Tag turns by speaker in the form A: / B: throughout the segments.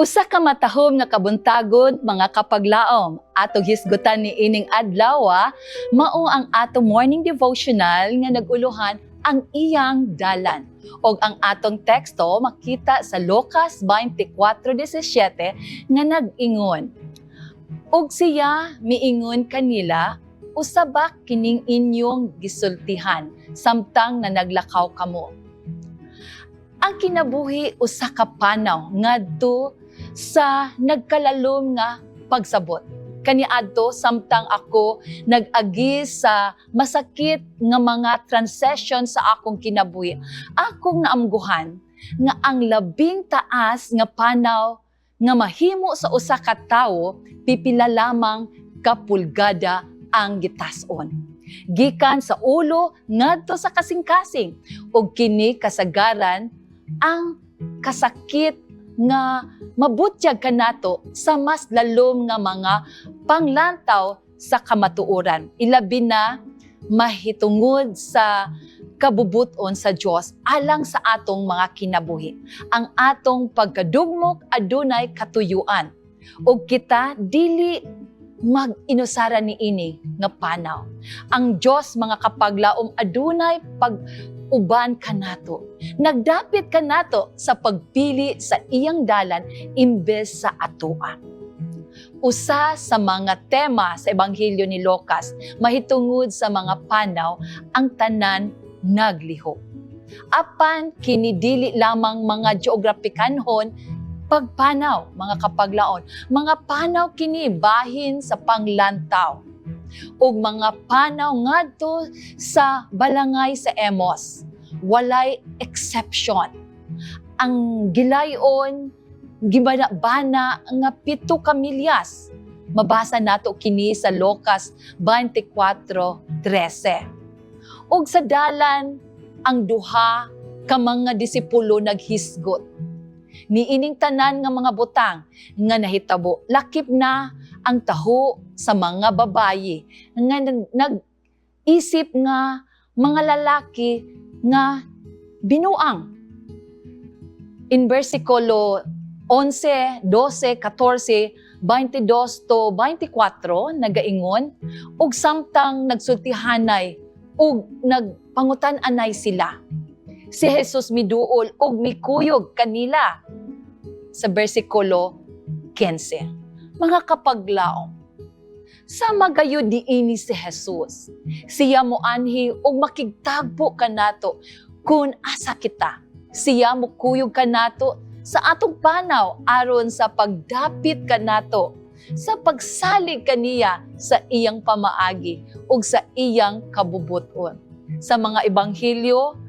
A: Usa ka matahom nga kabuntagod mga kapaglaom. Atong hisgutan ni ining adlaw mao ang atong morning devotional nga naguluhan ang iyang dalan. Og ang atong teksto makita sa Lucas 24:17 nga nag-ingon. Og siya miingon kanila, usaba kining inyong gisultihan samtang na naglakaw kamo. Ang kinabuhi usa ka panaw ngadto sa nagkalalom nga pagsabot. Kaniadto samtang ako nag-agi sa masakit nga mga transition sa akong kinabuhi. Akong naamguhan nga ang labing taas nga panaw nga mahimo sa usa ka tawo pipila lamang ka pulgada ang gitas-on. Gikan sa ulo ngadto sa kasing-kasing ug kini kasagaran ang kasakit nga mabutyag kanato sa mas lalom nga mga panglantaw sa kamatuoran. Ilabi na mahitungod sa kabubuton sa Dios alang sa atong mga kinabuhi. Ang atong pagkadugmok adunay katuyuan. Ug kita dili mag-inusara ni ini nga panaw. Ang Dios mga kapaglaom adunay uban kanato. Nagdapit kanato sa pagpili sa iyang dalan imbes sa atoa. Usa sa mga tema sa Ebanghelyo ni Lucas mahitungod sa mga panaw ang tanan nagliho. Apan kini dili lamang mga geograpikanhon pagpanaw mga kapaglaon. Mga panaw kini bahin sa panglantaw ug mga panaw ngadto sa balangay sa Emos. Walay exception. Ang gilayon, gibana-bana nga 7 kamilyas. Mabasa nato kini sa Lucas 24:13. Ug sa dalan, ang duha ka mga disipulo naghisgot. Niining tanan nga mga butang nga nahitabo, lakip na ang taho sa mga babayi nga nag-isip nga mga lalaki nga binuang. In versikulo 11, 12, 14, 22 to 24 nagaingon, ug samtang nagsultihanay ug nagpangutan-anay sila. Si Jesus miduol ug mikuyog kanila. Sa versikulo 15. Mga kapaglaom, sa magayod diini si Jesus, siya mo anhi ug makigtagpo kanato kun asa kita. Siya mo kuyog kanato sa atong panaw aron sa pagdapit kanato, sa pagsalig kaniya sa iyang pamaagi ug sa iyang kabubuton. Sa mga ebanghelyo,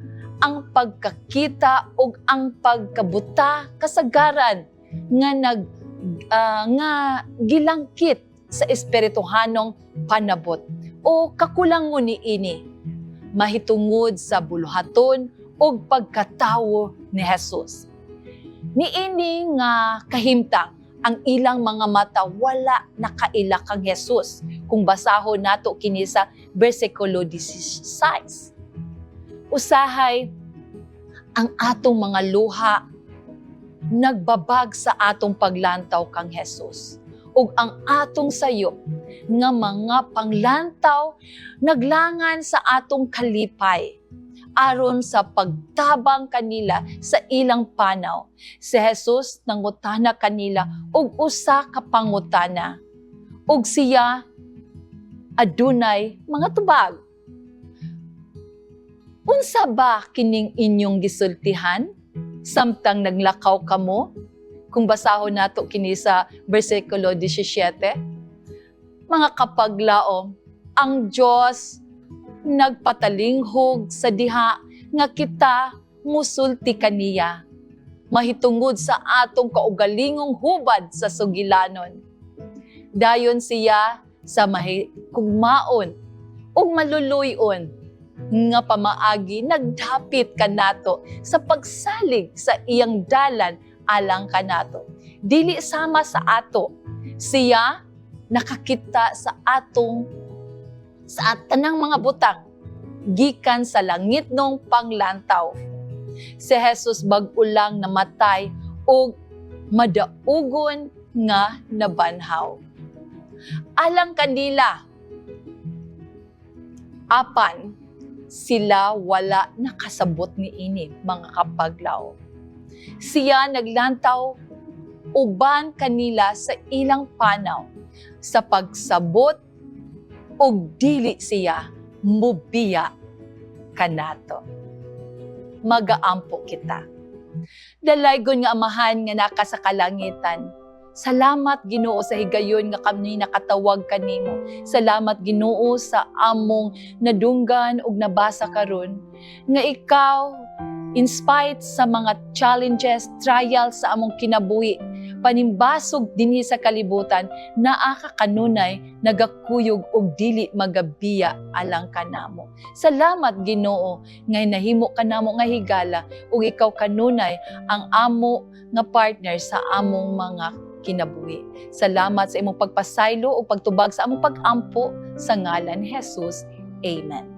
A: ang pagkakita ug ang pagkabuta kasagaran nga gilangkit sa espirituhanong panabot o kakulangon niini mahitungod sa buluhaton ug pagkatawo ni Jesus. Niini nga kahimtang ang ilang mga mata wala nakaila kang Jesus kung basahon nato kini sa bersikulo 16. Usahay ang atong mga luha nagbabag sa atong paglantaw kang Jesus. Ug ang atong sayo nga mga panglantaw naglangan sa atong kalipay aron sa pagtabang kanila sa ilang panaw. Si Jesus nangutana kanila og usa ka pangutana. Ug siya adunay mga tubag. Unsa ba kining inyong gisultihan samtang naglakaw kamo? Kung basahon nato kini sa bersikulo 17. Mga kapaglaom, ang Dios nagpatalinghog sa diha nga kita musulti kaniya mahitungod sa atong kaugalingong hubad sa sugilanon. Dayon siya sa mahikugmaon ug maluluyon nga pamaagi nagdapit kanato sa pagsalig sa iyang dalan alang kanato. Dili sama sa ato. Siya nakakita sa tanang mga butang gikan sa langit nung panglantaw. Si Jesus bag-o lang namatay ug madaugon nga nabanhaw. Alang kanila, apan sila wala nakasabot ni ini mga kapaglaw. Siya naglantaw uban kanila sa ilang panaw sa pagsabot og dili siya mubiya kanato. Magaampo kita. Dalaygon nga amahan nga naka sa kalangitan. Salamat Ginoo sa higayon nga kami nakatawag kanimo. Salamat Ginoo sa among nadunggan ug nabasa karon nga ikaw in spite sa mga challenges, trials sa among kinabuhi, panimbasog dinhi sa kalibutan, naa ka kanunay nagakuyog og dili magabiya alang kanamo. Salamat Ginoo nga nahimo kanamo nga higala ug ikaw kanunay ang amo nga partner sa among mga kinabuhi. Salamat sa imong pagpasaylo o pagtubag sa among pag-ampo sa ngalan ni Jesus. Amen.